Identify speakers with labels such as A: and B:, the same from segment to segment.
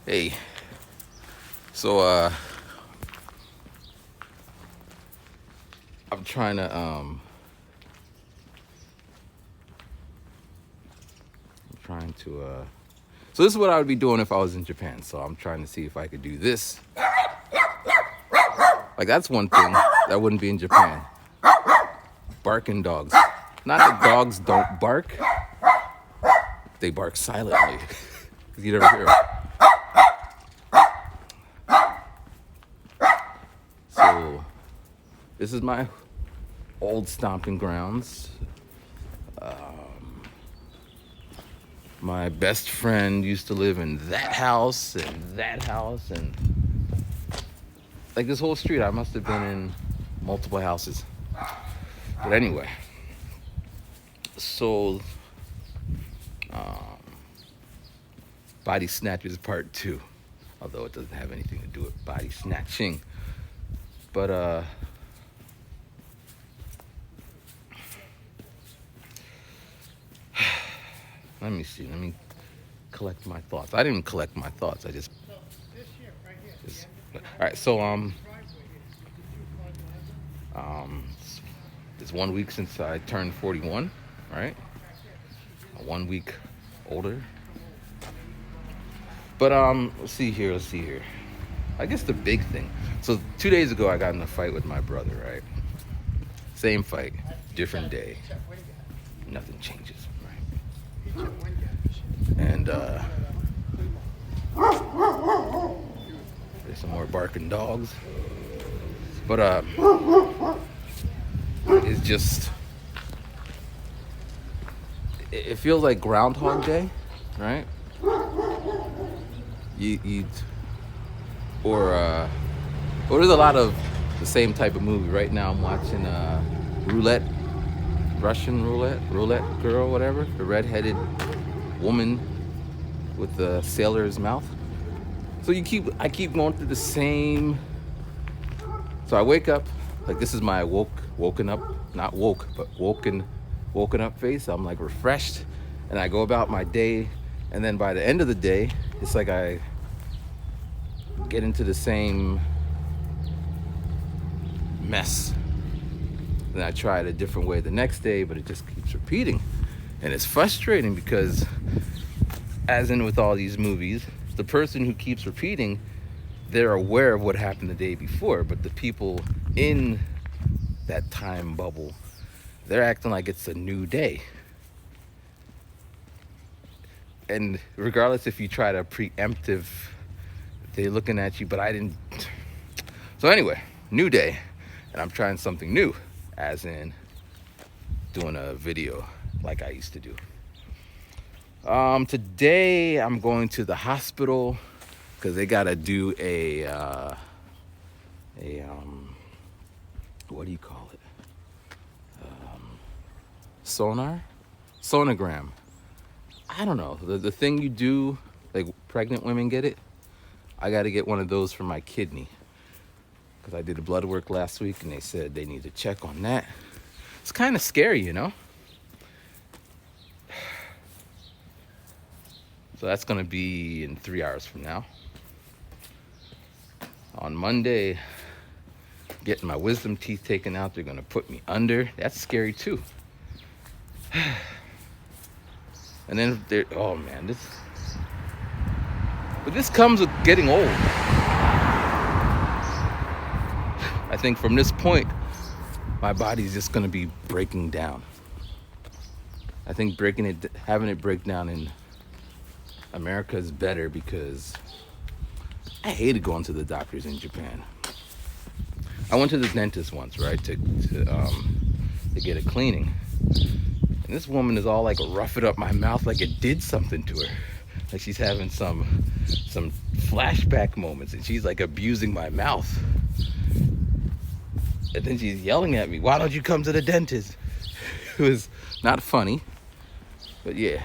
A: Hey, so I'm trying to I'm trying to so this is what I would be doing if I was in Japan. So I'm trying to see if I could do this. Like that's one thing that wouldn't be in Japan. Barking dogs. Not that dogs don't bark, they bark silently. You never hear 'em. So this is my old stomping grounds. My best friend used to live in that house, and like this whole street. I must have been in multiple houses. But anyway, so um, Body Snatchers Part 2. Although it doesn't have anything to do with body snatching. But let me see. Let me collect my thoughts. I didn't collect my thoughts. I just all right. Um, it's 1 week since I turned 41. Right, 1 week older. But let's see here. I guess the big thing. So 2 days ago, I got in a fight with my brother. Right, same fight, different day. Nothing changes. Right, and there's some more barking dogs. But it's just it feels like Groundhog Day, right? You or there's a lot of the same type of movie right now. I'm watching Roulette, Russian Roulette Girl, whatever, the redheaded woman with the sailor's mouth. So I keep going through the same. So I wake up, like this is my woken up, not woke, but woken up face. I'm like refreshed, and I go about my day, and then by the end of the day, it's like I get into the same mess. Then I try it a different way the next day, but it just keeps repeating, and it's frustrating because, as in with all these movies, the person who keeps repeating, they're aware of what happened the day before, but the people in that time bubble, they're acting like it's a new day. And regardless if you try to preemptive, they're looking at you, but I didn't. So anyway, new day, and I'm trying something new, as in doing a video like I used to do. Today I'm going to the hospital because they gotta do a what do you call it? Sonogram. I don't know, the thing you do, like pregnant women get it. I got to get one of those for my kidney because I did the blood work last week and they said they need to check on that. It's kind of scary, you know. So that's going to be in 3 hours from now. On Monday, getting my wisdom teeth taken out. They're going to put me under. That's scary too. And then oh man, but this comes with getting old. I think from this point, my body's just going to be breaking down. I think having it break down in America is better because I hated going to the doctors in Japan. I went to the dentist once, right, to get a cleaning. And this woman is all like roughing up my mouth like it did something to her. Like she's having some flashback moments and she's like abusing my mouth. And then she's yelling at me, "Why don't you come to the dentist?" It was not funny, but yeah,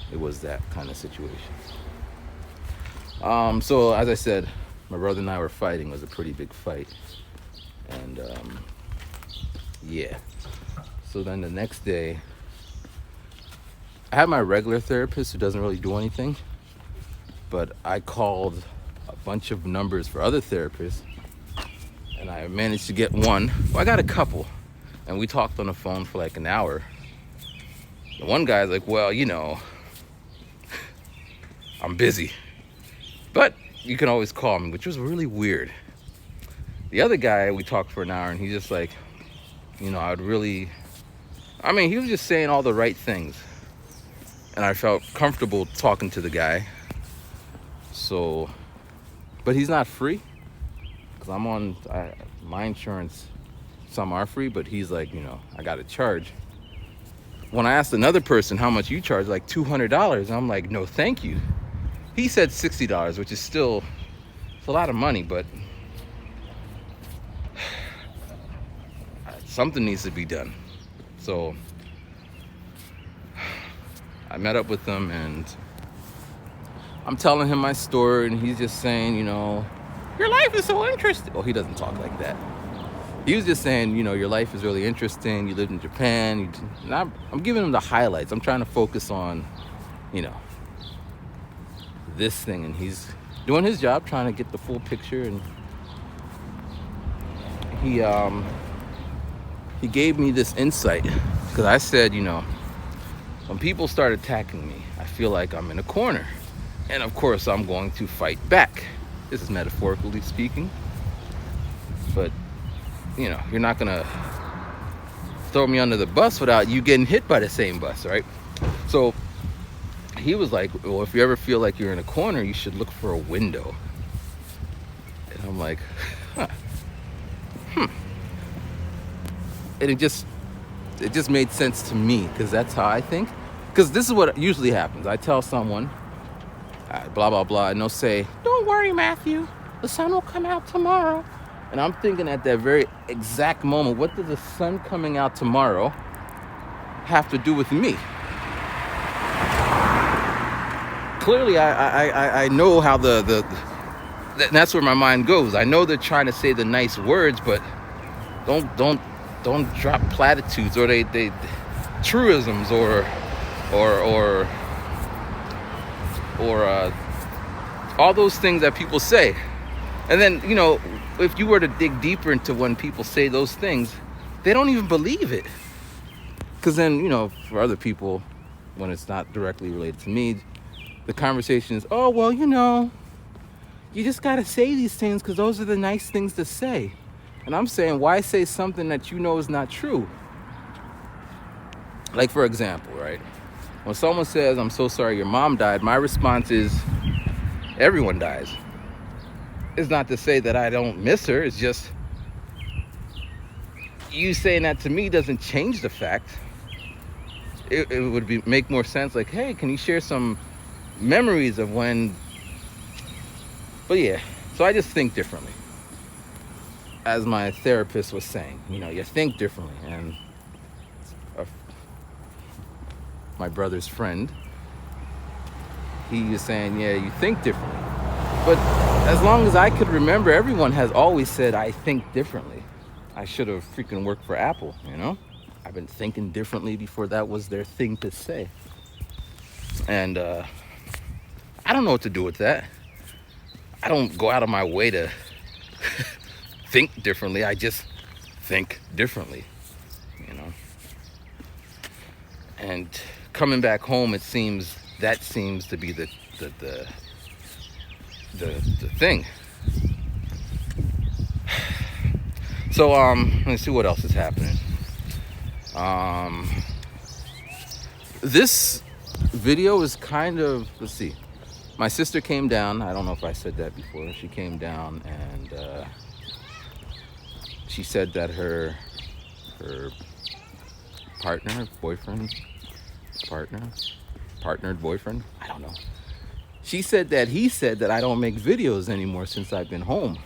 A: it was that kind of situation. So as I said, my brother and I were fighting. It was a pretty big fight. And yeah. So then the next day, I have my regular therapist who doesn't really do anything. but I called a bunch of numbers for other therapists, and I managed to get one. Well, I got a couple, and we talked on the phone for like an hour. The one guy's like, well, I'm busy, but you can always call me, which was really weird. The other guy, we talked for an hour, and he's just like, he was just saying all the right things. And I felt comfortable talking to the guy. So, but he's not free. Because I'm on my insurance. Some are free, but he's like, I got to charge. When I asked another person how much you charge, like $200, I'm like, no, thank you. He said $60, which is still, it's a lot of money, but something needs to be done. So I met up with him, and I'm telling him my story, and he's just saying, your life is so interesting. Well, he doesn't talk like that. He was just saying, your life is really interesting. You lived in Japan. And I'm giving him the highlights. I'm trying to focus on, this thing, and he's doing his job, trying to get the full picture. And he gave me this insight, because I said, when people start attacking me, I feel like I'm in a corner, and of course I'm going to fight back. This is metaphorically speaking, but you're not gonna throw me under the bus without you getting hit by the same bus, right? So he was like, well, if you ever feel like you're in a corner, you should look for a window. And I'm like, and it just made sense to me, because that's how I think. Because this is what usually happens. I tell someone, blah, blah, blah, and they'll say, don't worry, Matthew, the sun will come out tomorrow. And I'm thinking at that very exact moment, what does the sun coming out tomorrow have to do with me? Clearly, I know how that's where my mind goes. I know they're trying to say the nice words, but don't drop platitudes or they truisms or all those things that people say. And then, if you were to dig deeper into when people say those things, they don't even believe it. Because then, for other people, when it's not directly related to me, the conversation is, oh, well, you just got to say these things because those are the nice things to say. And I'm saying, why say something that is not true? Like, for example, right? When someone says, I'm so sorry your mom died, my response is, everyone dies. It's not to say that I don't miss her. It's just, you saying that to me doesn't change the fact. It would make more sense, like, hey, can you share some memories of when... But yeah, so I just think differently. As my therapist was saying, you think differently. And my brother's friend, he was saying, yeah, you think differently. But as long as I could remember, everyone has always said, I think differently. I should have freaking worked for Apple, I've been thinking differently before that was their thing to say. And I don't know what to do with that. I don't go out of my way to think differently. I just think differently, And coming back home, it seems to be the thing. So let's see what else is happening. This video is kind of, let's see. My sister came down. I don't know if I said that before. She came down and she said that her partnered boyfriend, I don't know. She said that he said that I don't make videos anymore since I've been home,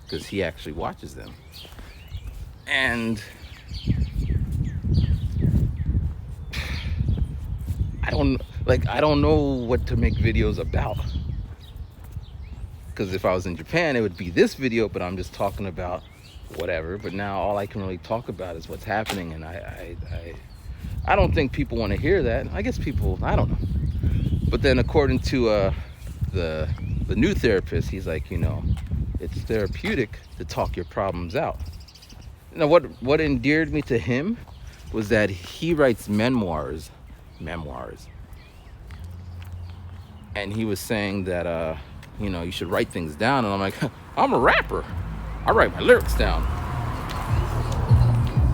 A: because he actually watches them. And I don't know what to make videos about. Because if I was in Japan, it would be this video, but I'm just talking about whatever. But now all I can really talk about is what's happening, and I don't think people want to hear that. I guess people, I don't know. But then according to the new therapist, he's like, it's therapeutic to talk your problems out. What endeared me to him was that he writes memoirs, and he was saying that you should write things down. And I'm like, I'm a rapper, I write my lyrics down.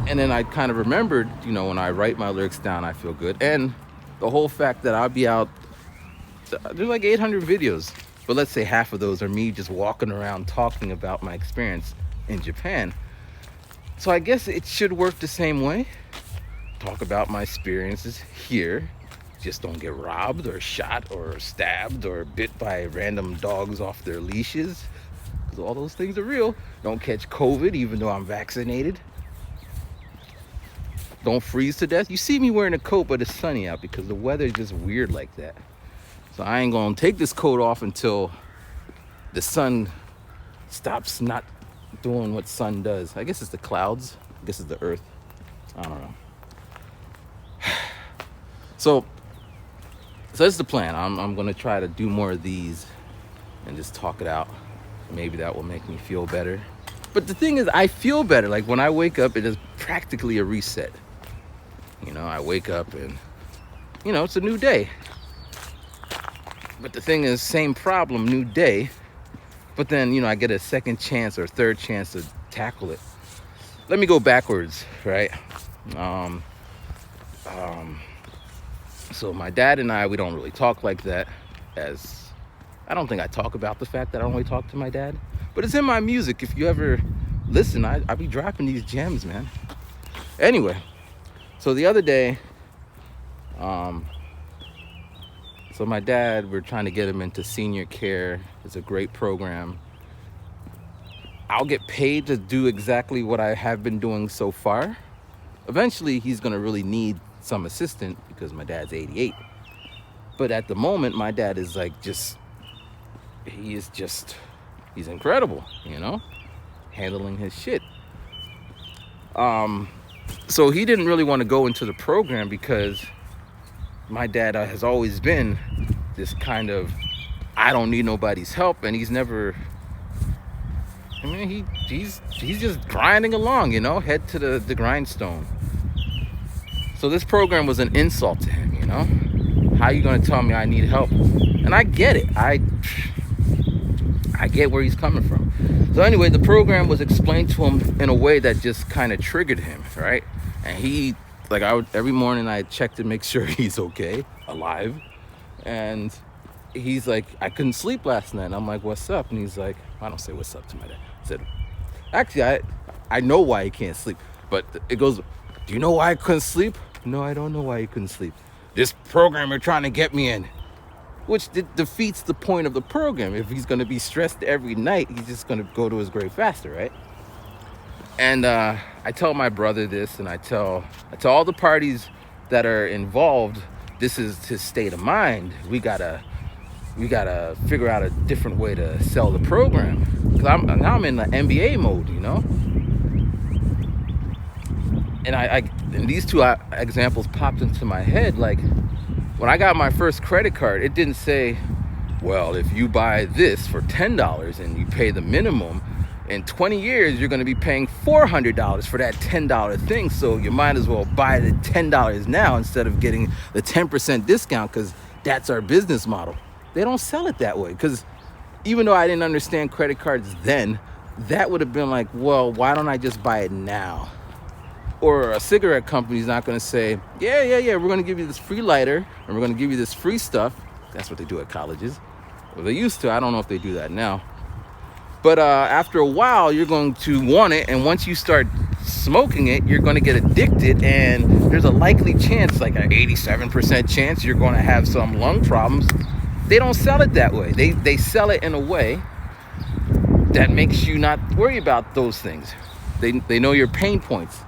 A: And then I kind of remembered, when I write my lyrics down, I feel good. And the whole fact that I'll be out, there's like 800 videos, but let's say half of those are me just walking around talking about my experience in Japan. So I guess it should work the same way. Talk about my experiences here. Just don't get robbed or shot or stabbed or bit by random dogs off their leashes, because all those things are real. Don't catch COVID even though I'm vaccinated. Don't freeze to death. You see me wearing a coat, but it's sunny out because the weather is just weird like that. So I ain't gonna take this coat off until the sun stops not doing what sun does. I guess it's the clouds. I guess it's the earth. I don't know. So that's the plan. I'm gonna try to do more of these and just talk it out. Maybe that will make me feel better. But the thing is, I feel better. Like when I wake up, it is practically a reset. I wake up and, it's a new day. But the thing is, same problem, new day. But then, I get a second chance or third chance to tackle it. Let me go backwards, right? So my dad and I, we don't really talk like that. I don't think I talk about the fact that I don't really talk to my dad. But it's in my music. If you ever listen, I be dropping these gems, man. Anyway, so the other day, so my dad, we're trying to get him into senior care. It's a great program. I'll get paid to do exactly what I have been doing so far. Eventually, he's gonna really need some assistant because my dad's 88. But at the moment, my dad is like he's incredible, handling his shit. So he didn't really want to go into the program because my dad has always been this kind of, I don't need nobody's help, and he's never, he's just grinding along, head to the grindstone. So this program was an insult to him, How you gonna tell me I need help? And I get it. I get where he's coming from. So anyway, the program was explained to him in a way that just kind of triggered him, right? And he, every morning I checked to make sure he's okay, alive. And he's like, I couldn't sleep last night. And I'm like, what's up? And he's like, I don't say what's up to my dad. I said, actually, I know why he can't sleep. But it goes, do you know why I couldn't sleep? No, I don't know why he couldn't sleep. This program you're trying to get me in. Which defeats the point of the program. If he's going to be stressed every night, he's just going to go to his grave faster, right? And I tell my brother this, and I tell all the parties that are involved, this is his state of mind. We gotta figure out a different way to sell the program. Because now I'm in the NBA mode, And these two examples popped into my head. Like, when I got my first credit card, it didn't say, well, if you buy this for $10 and you pay the minimum, in 20 years, you're going to be paying $400 for that $10 thing. So you might as well buy the $10 now instead of getting the 10% discount, because that's our business model. They don't sell it that way, because even though I didn't understand credit cards then, that would have been like, well, why don't I just buy it now? Or a cigarette company's not going to say, yeah, we're going to give you this free lighter and we're going to give you this free stuff. That's what they do at colleges. Well, they used to. I don't know if they do that now. But after a while, you're going to want it. And once you start smoking it, you're going to get addicted. And there's a likely chance, like an 87% chance, you're going to have some lung problems. They don't sell it that way. They sell it in a way that makes you not worry about those things. They know your pain points.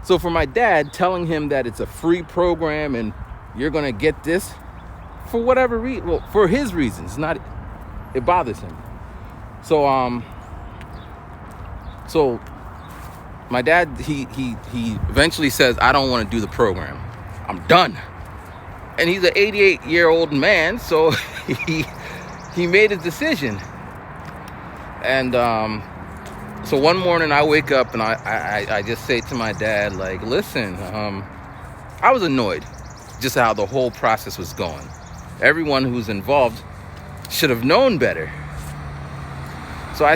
A: So for my dad, telling him that it's a free program and you're going to get this, for whatever reason, well, for his reasons, it bothers him. So my dad, he eventually says, I don't want to do the program. I'm done. And he's an 88-year-old man, so he made his decision. And so one morning I wake up and I just say to my dad, like, listen, I was annoyed just how the whole process was going. Everyone who's involved should have known better. So I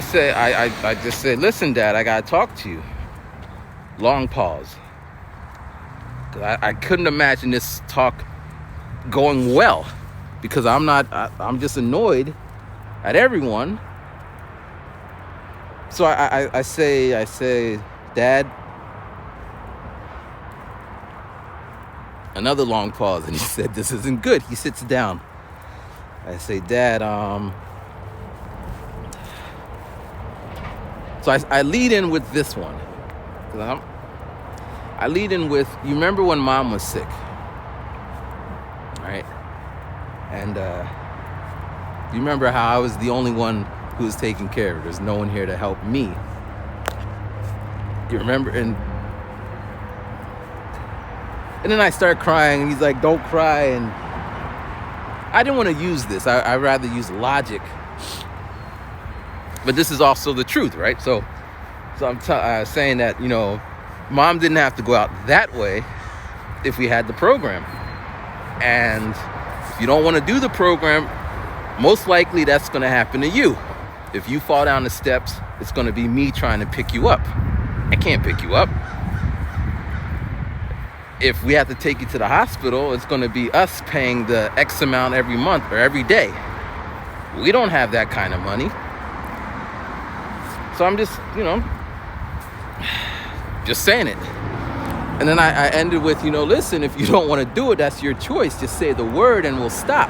A: just said, listen, Dad, I gotta talk to you. Long pause. 'Cause I couldn't imagine this talk going well, because I'm just annoyed at everyone. So I say, Dad. Another long pause, and he said, this isn't good. He sits down. I say, Dad, so I lead in with this one. I lead in with, you remember when Mom was sick, right? And you remember how I was the only one who was taking care of her. There's no one here to help me. You remember? And then I start crying, and he's like, don't cry. And I didn't want to use this. I'd rather use logic. But this is also the truth, right? So I'm saying that, Mom didn't have to go out that way if we had the program. And if you don't want to do the program, most likely that's going to happen to you. If you fall down the steps, it's going to be me trying to pick you up. I can't pick you up. If we have to take you to the hospital, it's going to be us paying the X amount every month or every day. We don't have that kind of money. So I'm just, just saying it. And then I ended with, listen, if you don't want to do it, that's your choice. Just say the word and we'll stop.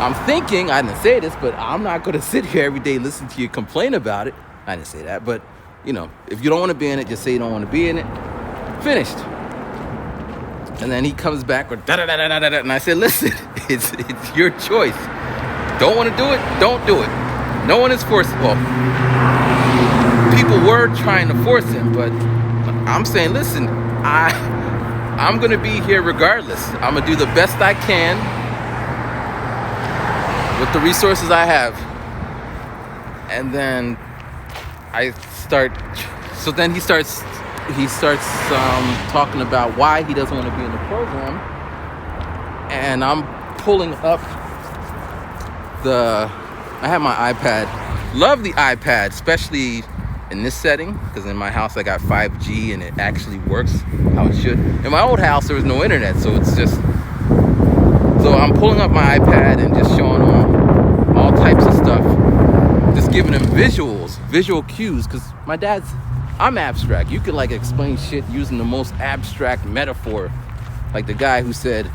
A: I'm thinking, I didn't say this, but I'm not going to sit here every day listening to you complain about it. I didn't say that, but, if you don't want to be in it, just say you don't want to be in it. Finished. And then he comes back with da-da-da-da-da-da, and I said, listen, it's your choice. Don't want to do it? Don't do it. No one is forced. Well, people were trying to force him, but I'm saying, listen, I'm going to be here regardless. I'm going to do the best I can with the resources I have. And then he starts talking about why he doesn't want to be in the program. And I'm pulling up I have my iPad. Love the iPad, especially in this setting, because in my house I got 5G and it actually works how it should. In my old house there was no internet, so I'm pulling up my iPad and just showing him all types of stuff, just giving him visual cues, because I'm abstract. You can explain shit using the most abstract metaphor, like the guy who said,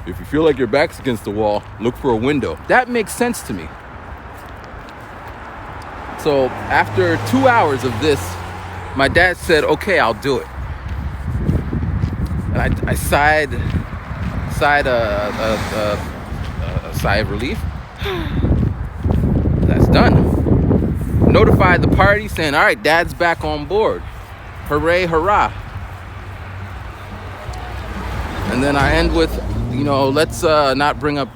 A: if you feel like your back's against the wall, look for a window. That makes sense to me. So after 2 hours of this, my dad said, okay, I'll do it. And I sighed a sigh of relief. That's done. Notified the party saying, all right, Dad's back on board. Hooray, hurrah. And then I end with, let's not bring up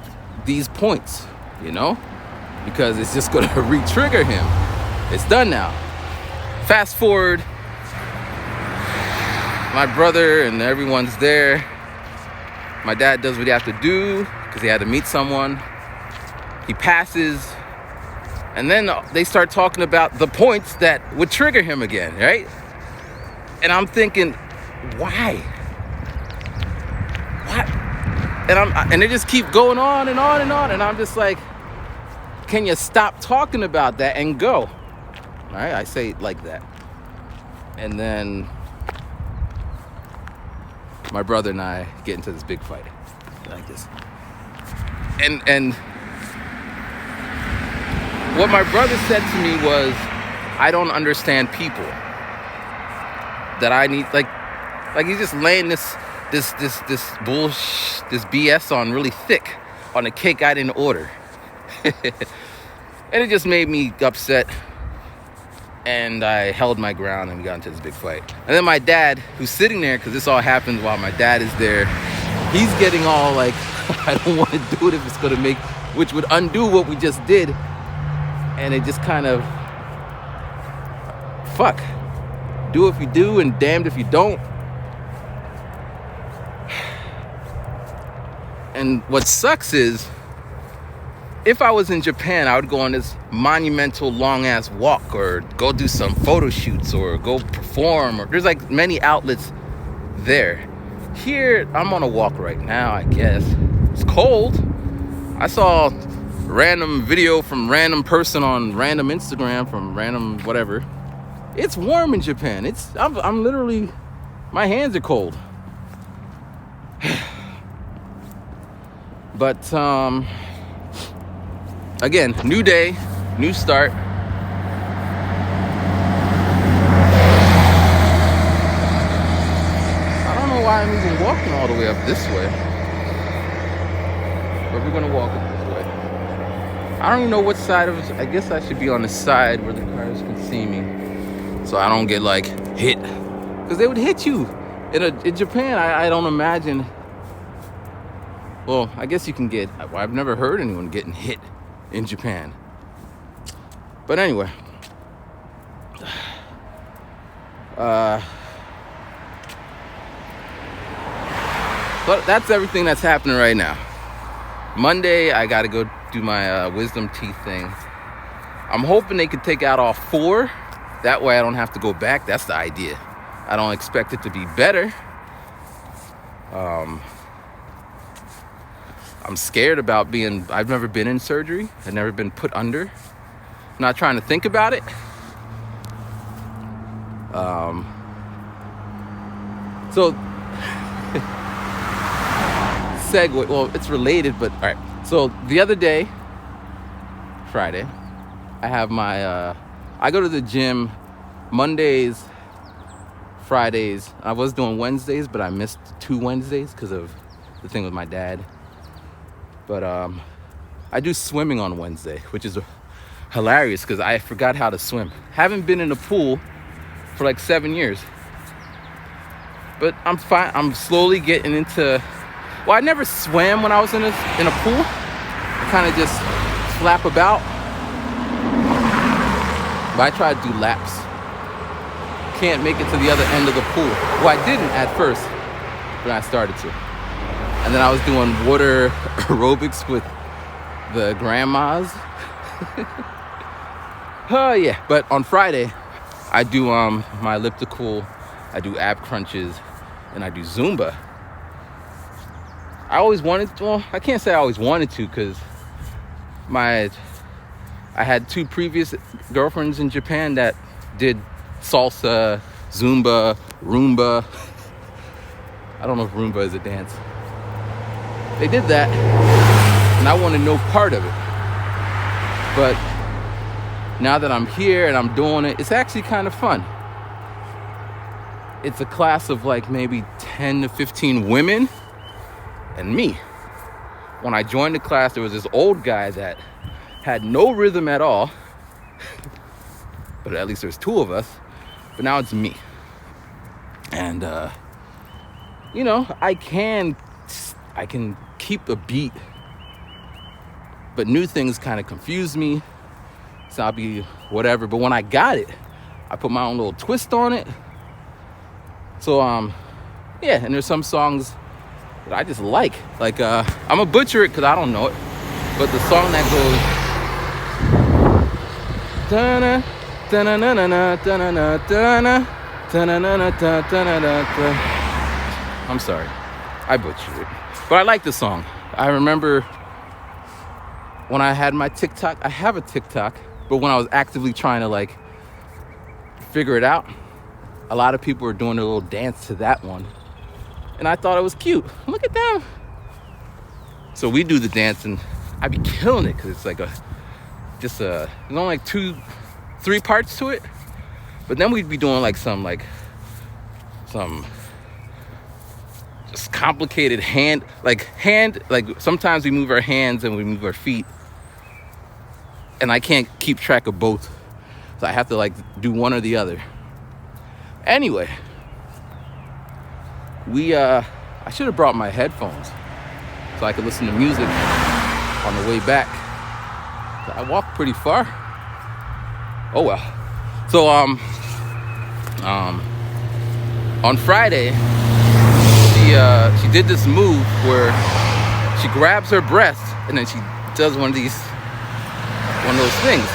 A: these points, because it's just going to re-trigger him. It's done now. Fast forward, my brother and everyone's there. My dad does what he has to do because he had to meet someone. He passes. And then they start talking about the points that would trigger him again, right? And I'm thinking, why? What? And they just keep going on and on and on. And I'm just like, can you stop talking about that and go? All right, I say it like that. And then my brother and I get into this big fight like this. And what my brother said to me was, I don't understand people. That I need, like he's just laying this bullshit, this BS on really thick on a cake I didn't order. And it just made me upset. And I held my ground and we got into this big fight. And then my dad, who's sitting there, because this all happens while my dad is there he's getting all like, I don't want to do it if it's going to make, which would undo what we just did. And it just kind of, fuck. Do if you do and damned if you don't. And what sucks is, if I was in Japan, I would go on this monumental long-ass walk or go do some photo shoots or go perform. Or there's like many outlets there. Here, I'm on a walk right now, I guess. It's cold. I saw a random video from random person on random Instagram from random whatever. It's warm in Japan. I'm literally, my hands are cold. But again, new day, new start. I don't know why I'm even walking all the way up this way, but we're gonna walk up this way. I don't even know what side of it. I guess I should be on the side where the cars can see me, so I don't get like hit, because they would hit you in Japan. I don't imagine. Well, I guess you can get, I've never heard anyone getting hit in Japan. But anyway. But that's everything that's happening right now. Monday, I got to go do my wisdom teeth thing. I'm hoping they could take out all 4. That way I don't have to go back. That's the idea. I don't expect it to be better. I'm scared about I've never been in surgery. I've never been put under. I'm not trying to think about it. So, segue, well, it's related, but all right. So the other day, Friday, I have my, I go to the gym Mondays, Fridays. I was doing Wednesdays, but I missed 2 Wednesdays because of the thing with my dad. But I do swimming on Wednesday, which is hilarious because I forgot how to swim. Haven't been in a pool for like 7 years. But I'm fine. I'm slowly getting into... Well, I never swam when I was in a pool. I kind of just flap about. But I try to do laps. Can't make it to the other end of the pool. Well, I didn't at first, but I started to. And then I was doing water aerobics with the grandmas. Oh yeah. But on Friday, I do my elliptical, I do ab crunches, and I do Zumba. I always wanted to, well, I can't say I always wanted to, because I had 2 previous girlfriends in Japan that did salsa, Zumba, Roomba. I don't know if Roomba is a dance. They did that, and I wanted no part of it. But now that I'm here and I'm doing it, it's actually kind of fun. It's a class of like maybe 10 to 15 women and me. When I joined the class, there was this old guy that had no rhythm at all. But at least there's 2 of us. But now it's me. And, you know, I can keep a beat, but new things kind of confuse me, so I'll be whatever. But when I got it, I put my own little twist on it. So yeah, and there's some songs that I just like I'm gonna butcher it because I don't know it, but the song that goes da-na, da-na-na-na-na, da-na-na, da-na, da-na-na-na, da-na-na-na. I'm sorry, I butchered it. But I like the song. I remember when I had my TikTok, I have a TikTok, but when I was actively trying to like figure it out, a lot of people were doing a little dance to that one. And I thought it was cute. Look at them. So we do the dance and I be killing it because it's like there's only like 2-3 parts to it. But then we'd be doing like some just complicated hand, like sometimes we move our hands and we move our feet, and I can't keep track of both, so I have to like do one or the other. Anyway, I should have brought my headphones so I could listen to music on the way back. I walked pretty far. Oh well. So on Friday, she did this move where she grabs her breast and then she does one of those things.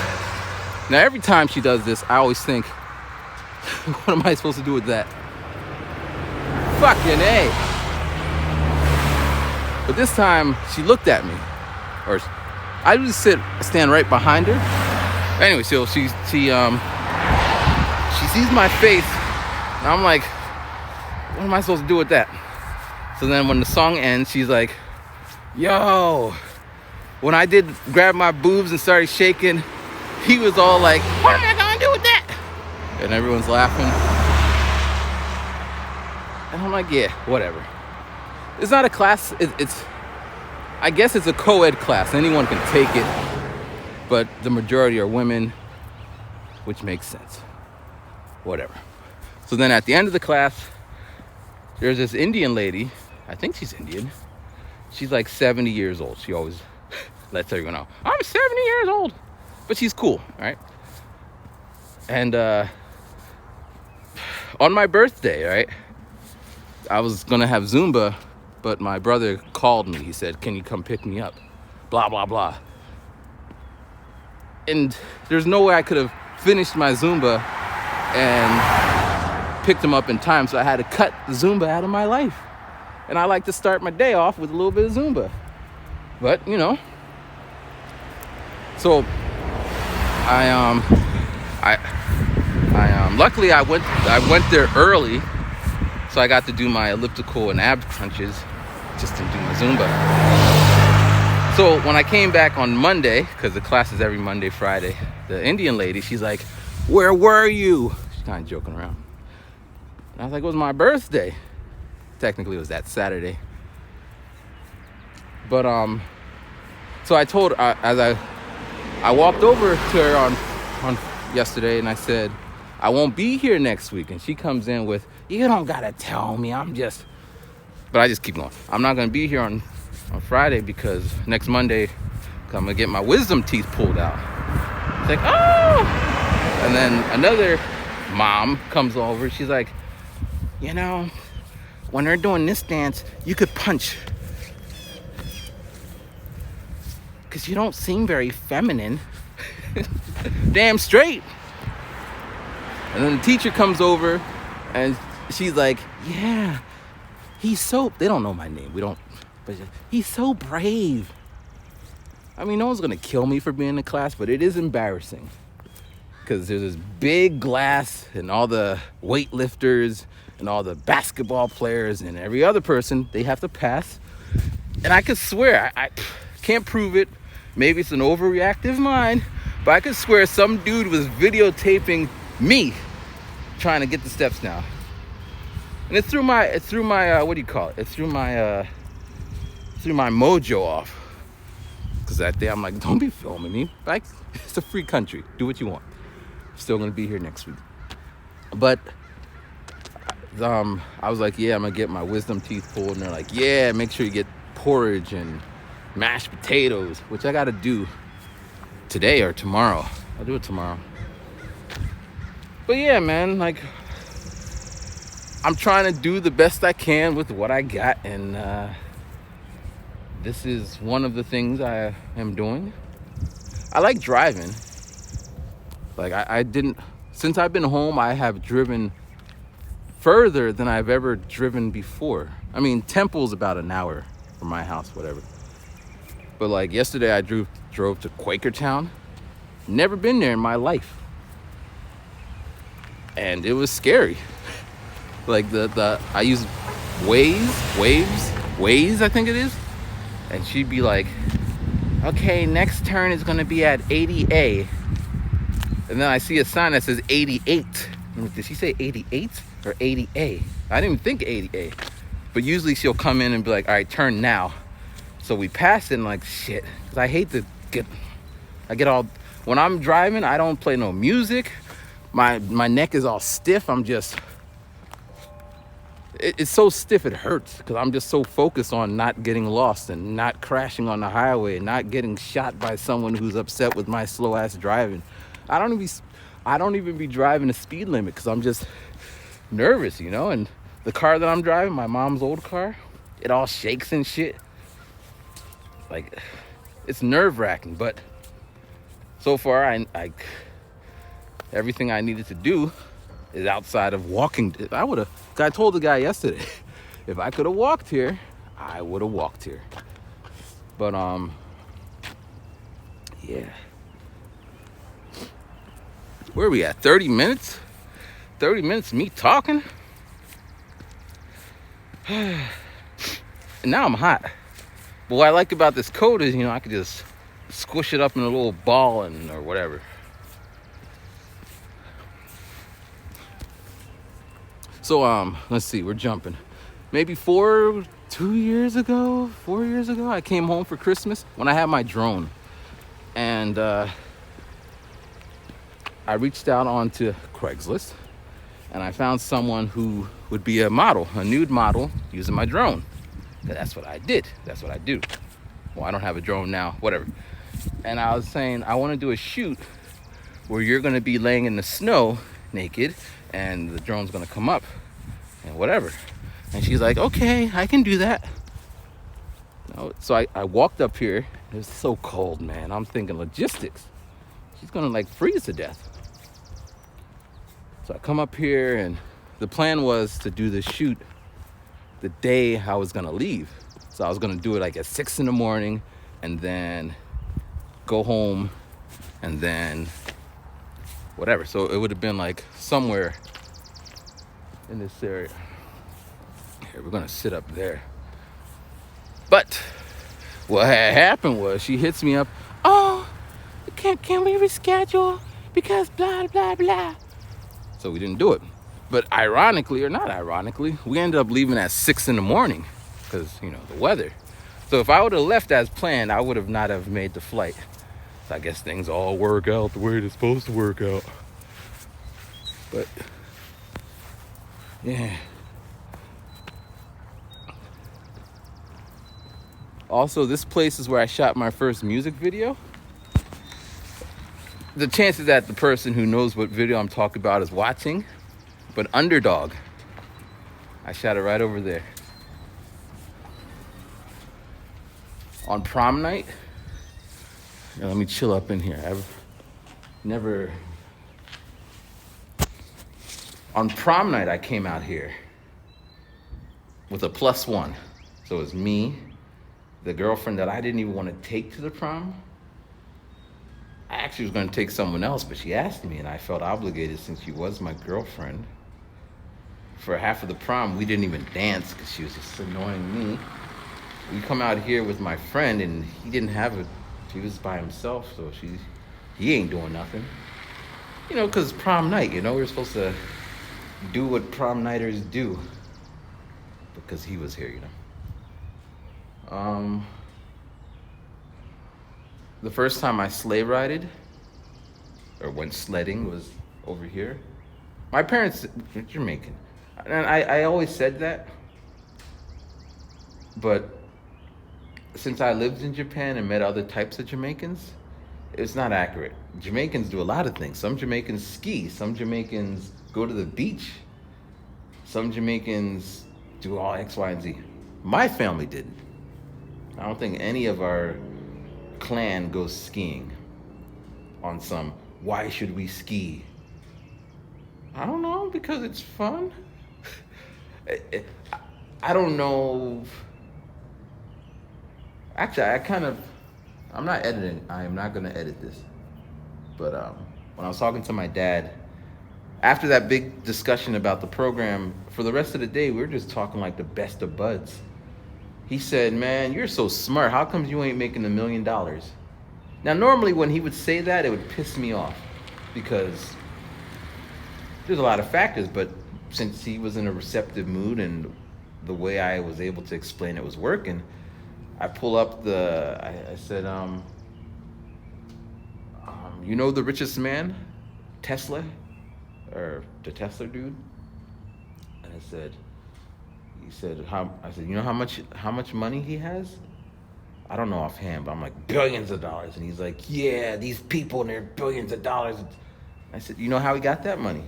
A: Now every time she does this, I always think, what am I supposed to do with that? Fucking A. But this time she looked at me, or I just stand right behind her. Anyway, so she sees my face, and I'm like, what am I supposed to do with that? So then when the song ends, she's like, yo, when I did grab my boobs and started shaking, he was all like, what am I gonna do with that? And everyone's laughing. And I'm like, yeah, whatever. It's not a class, I guess it's a co-ed class. Anyone can take it, but the majority are women, which makes sense. Whatever. So then at the end of the class, there's this Indian lady. I think she's Indian. She's like 70 years old. She always lets everyone know, I'm 70 years old. But she's cool, right? And on my birthday, right, I was gonna have Zumba, but my brother called me. He said, can you come pick me up? Blah, blah, blah. And there's no way I could have finished my Zumba and picked him up in time, so I had to cut the Zumba out of my life. And I like to start my day off with a little bit of Zumba. But, you know. So, luckily I went there early, so I got to do my elliptical and ab crunches, just to do my Zumba. So when I came back on Monday, because the class is every Monday, Friday, the Indian lady, she's like, where were you? She's kind of joking around. And I was like, it was my birthday. Technically it was that Saturday. But so I told her, as I walked over to her on yesterday, and I said, I won't be here next week. And she comes in with, you don't gotta tell me, but I just keep going. I'm not gonna be here on Friday because next Monday I'm gonna get my wisdom teeth pulled out. It's like, oh! And then another mom comes over. She's like, you know, when they're doing this dance, you could punch, because you don't seem very feminine. Damn straight. And then the teacher comes over and she's like, yeah, he's so, they don't know my name, but he's so brave. I mean, no one's gonna kill me for being in class, but it is embarrassing because there's this big glass and all the weightlifters and all the basketball players and every other person, they have to pass. And I could swear, I can't prove it. Maybe it's an overreactive mind, but I could swear some dude was videotaping me trying to get the steps down. And it threw my what do you call it? It threw my mojo off. Because that day I'm like, don't be filming me. Like, it's a free country. Do what you want. I'm still gonna be here next week. But I was like, yeah, I'm gonna get my wisdom teeth pulled. And they're like, yeah, make sure you get porridge and mashed potatoes, which I gotta do today or tomorrow. I'll do it tomorrow. But yeah, man, like, I'm trying to do the best I can with what I got, and this is one of the things I am doing. I like driving. Like, I didn't, since I've been home, I have driven further than I've ever driven before. I mean, Temple's about an hour from my house, whatever. But like yesterday, I drove to Quakertown. Never been there in my life. And it was scary. Like I use Waze, I think it is. And she'd be like, okay, next turn is gonna be at 80A. And then I see a sign that says 88. I'm like, did she say 88 or 80A? I didn't even think 80A. But usually she'll come in and be like, all right, turn now. So we passed it and like, shit. Because I hate to when I'm driving, I don't play no music. My neck is all stiff. it's so stiff it hurts because I'm just so focused on not getting lost and not crashing on the highway and not getting shot by someone who's upset with my slow ass driving. I don't even I don't even be driving the speed limit because I'm just nervous, you know. And the car that I'm driving, my mom's old car, it all shakes and shit. Like, it's nerve-wracking, but so far I everything I needed to do is outside of walking. I told the guy yesterday, if I could have walked here, I would have walked here. But yeah. Where are we at? 30 minutes? 30 minutes of me talking? And now I'm hot. But what I like about this coat is, you know, I could just squish it up in a little ball or whatever. So let's see, we're jumping. Maybe 4 years ago, I came home for Christmas when I had my drone. And I reached out onto Craigslist and I found someone who would be a model, a nude model, using my drone. That's what I did. That's what I do. Well, I don't have a drone now, whatever. And I was saying, I want to do a shoot where you're going to be laying in the snow naked and the drone's going to come up and whatever. And she's like, okay, I can do that. So I walked up here. It was so cold, man. I'm thinking logistics. She's going to like freeze to death. So I come up here and the plan was to do the shoot the day I was gonna leave. So I was gonna do it like at 6 a.m. and then go home and then whatever. So it would have been like somewhere in this area. Here, we're gonna sit up there. But what had happened was she hits me up, oh, can we reschedule because blah, blah, blah. So we didn't do it. But ironically or not ironically, we ended up leaving at 6 a.m. because, you know, the weather. So if I would have left as planned, I would have not have made the flight. So I guess things all work out the way they're supposed to work out. But yeah. Also, this place is where I shot my first music video. The chances that the person who knows what video I'm talking about is watching, but Underdog, I shot it right over there. On prom night, now let me chill up in here. On prom night, I came out here with a +1. So it was me, the girlfriend that I didn't even want to take to the prom. I actually was going to take someone else, but she asked me, and I felt obligated since she was my girlfriend. For half of the prom, we didn't even dance because she was just annoying me. We come out here with my friend, and he didn't have it. He was by himself, so he ain't doing nothing. You know, because prom night, you know, we're supposed to do what prom nighters do. Because he was here, you know. The first time I sleigh rided, or went sledding, was over here. My parents are Jamaican. And I always said that. But since I lived in Japan and met other types of Jamaicans, it's not accurate. Jamaicans do a lot of things. Some Jamaicans ski. Some Jamaicans go to the beach. Some Jamaicans do all X, Y, and Z. My family didn't. I don't think any of our clan goes skiing on some, why should we ski? I don't know, because it's fun. I don't know. Actually, I'm not editing. I am not going to edit this. But when I was talking to my dad, after that big discussion about the program, for the rest of the day, we were just talking like the best of buds. He said, man, you're so smart. How come you ain't making $1 million? Now, normally when he would say that, it would piss me off because there's a lot of factors, but since he was in a receptive mood and the way I was able to explain it was working, I pull up I said, you know the richest man, Tesla, or the Tesla dude? And I said, He said, "How?" I said, "You know how much money he has?" I don't know offhand, but I'm like, billions of dollars. And he's like, "Yeah, these people and their billions of dollars." I said, "You know how he got that money?"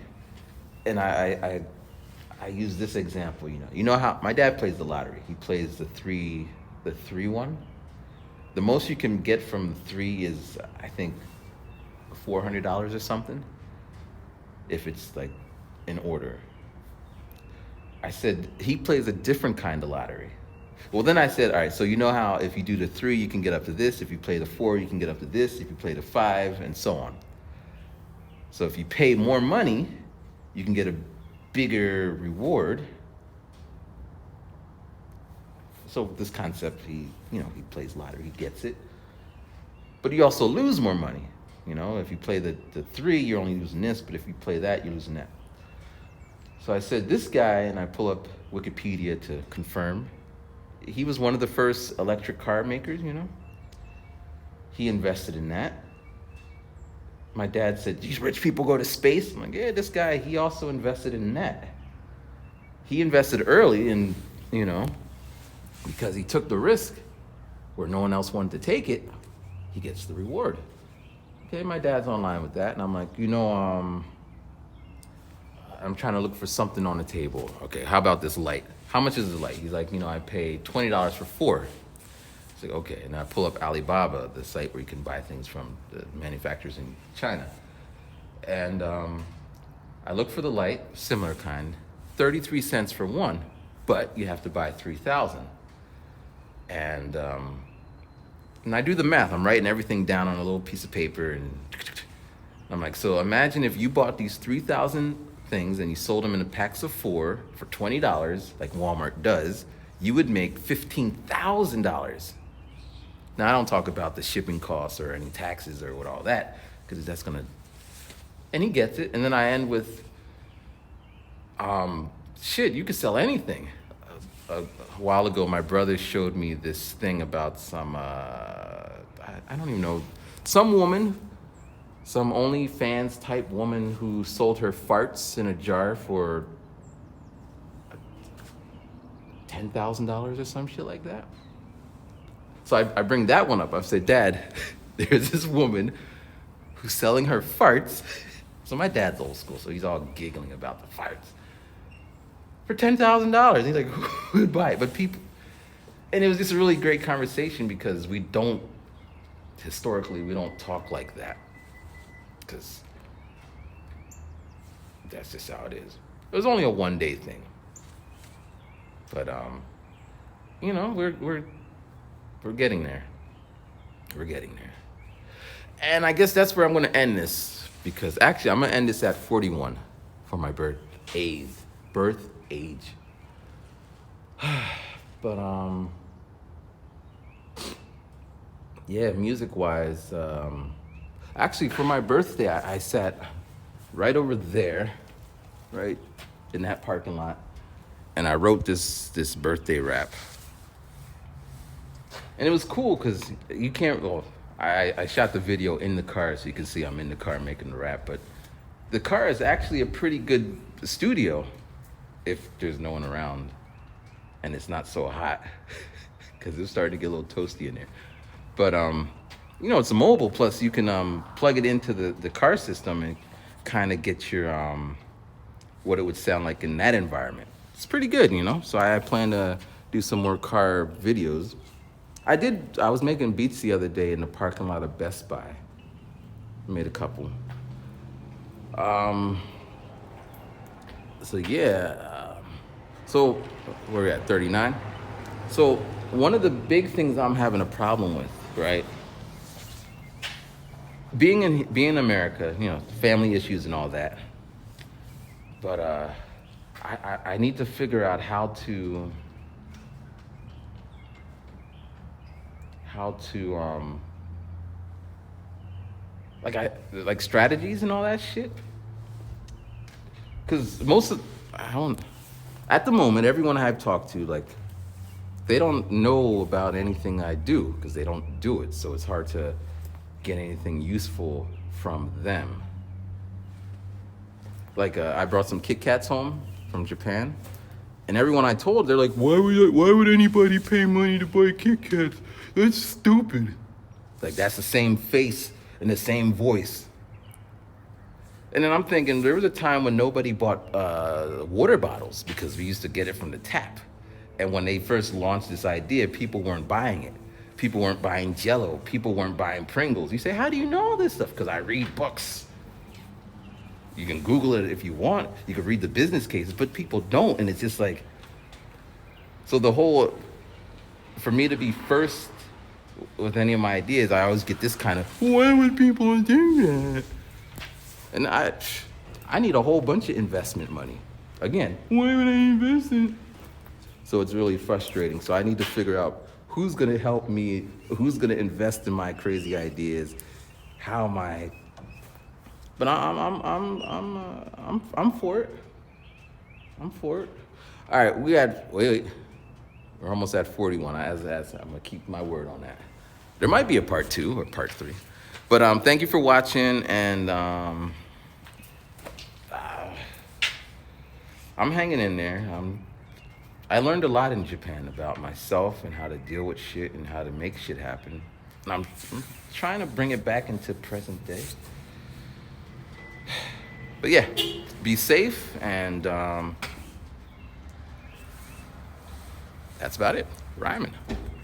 A: And I use this example. You know how my dad plays the lottery. He plays the three one. The most you can get from three is, I think, $400 or something, if it's like in order. I said he plays a different kind of lottery. Well, then I said, all right, so you know how if you do the three, you can get up to this. If you play the four, you can get up to this. If you play the five, and so on. So if you pay more money, you can get a bigger reward. So this concept, he plays lottery, he gets it. But you also lose more money. If you play the three, you're only losing this, but if you play that, you're losing that. So I said, this guy, and I pull up Wikipedia to confirm, he was one of the first electric car makers. He invested in that. My dad said, these rich people go to space? I'm like, yeah, this guy, he also invested in that. He invested early and, because he took the risk where no one else wanted to take it, he gets the reward. Okay, my dad's online with that, and I'm like, I'm trying to look for something on the table. Okay, how about this light? How much is the light? He's like, I paid $20 for 4. It's like, okay, and I pull up Alibaba, the site where you can buy things from the manufacturers in China. And I look for the light, similar kind, 33 cents for one, but you have to buy 3,000. And I do the math. I'm writing everything down on a little piece of paper, and I'm like, so imagine if you bought these 3,000 things and you sold them in packs of 4 for $20, like Walmart does, you would make $15,000. Now, I don't talk about the shipping costs or any taxes or what all that, because that's gonna. And he gets it. And then I end with, you could sell anything. A while ago, my brother showed me this thing about some, I don't even know, some woman, some OnlyFans type woman who sold her farts in a jar for $10,000 or some shit like that. So I bring that one up. I've said, Dad, there's this woman who's selling her farts. So my dad's old school, so he's all giggling about the farts. For $10,000. He's like, who would buy it? But people, and it was just a really great conversation because historically, we don't talk like that. Because that's just how it is. It was only a one-day thing. But, we're getting there. We're getting there. And I guess that's where I'm going to end this. Because actually, I'm going to end this at 41 for my birth age. But, yeah, music-wise, actually, for my birthday, I sat right over there, right in that parking lot, and I wrote this birthday rap. And it was cool because you can't. Well, I shot the video in the car, so you can see I'm in the car making the rap. But the car is actually a pretty good studio if there's no one around and it's not so hot, because it's starting to get a little toasty in there. But it's a mobile. Plus, you can plug it into the car system and kind of get your what it would sound like in that environment. It's pretty good, So I plan to do some more car videos. I was making beats the other day in the parking lot of Best Buy. I made a couple. So yeah. So we're at 39. So one of the big things I'm having a problem with, right? Being in America, family issues and all that. But I need to figure out how to like strategies and all that shit. Because at the moment, everyone I've talked to, like, they don't know about anything I do because they don't do it. So it's hard to get anything useful from them. Like, I brought some Kit Kats home from Japan, And everyone I told, they're like, why would anybody pay money to buy Kit Kats? That's stupid. Like, that's the same face and the same voice. And then I'm thinking, there was a time when nobody bought water bottles because we used to get it from the tap. And when they first launched this idea, people weren't buying it. People weren't buying Jell-O. People weren't buying Pringles. You say, how do you know all this stuff? Because I read books. You can Google it if you want. You can read the business cases, but people don't. And it's just like, so the whole, for me to be first with any of my ideas, I always get this kind of, why would people do that? And I need a whole bunch of investment money. Again, why would I invest in? So it's really frustrating. So I need to figure out who's gonna help me, who's gonna invest in my crazy ideas, how am I? But I'm for it. I'm for it. All right, wait. We're almost at 41. I'm gonna keep my word on that. There might be a part 2 or part 3. But thank you for watching, and I'm hanging in there. I learned a lot in Japan about myself and how to deal with shit and how to make shit happen. And I'm trying to bring it back into present day. But yeah, be safe, and that's about it. Rhyming.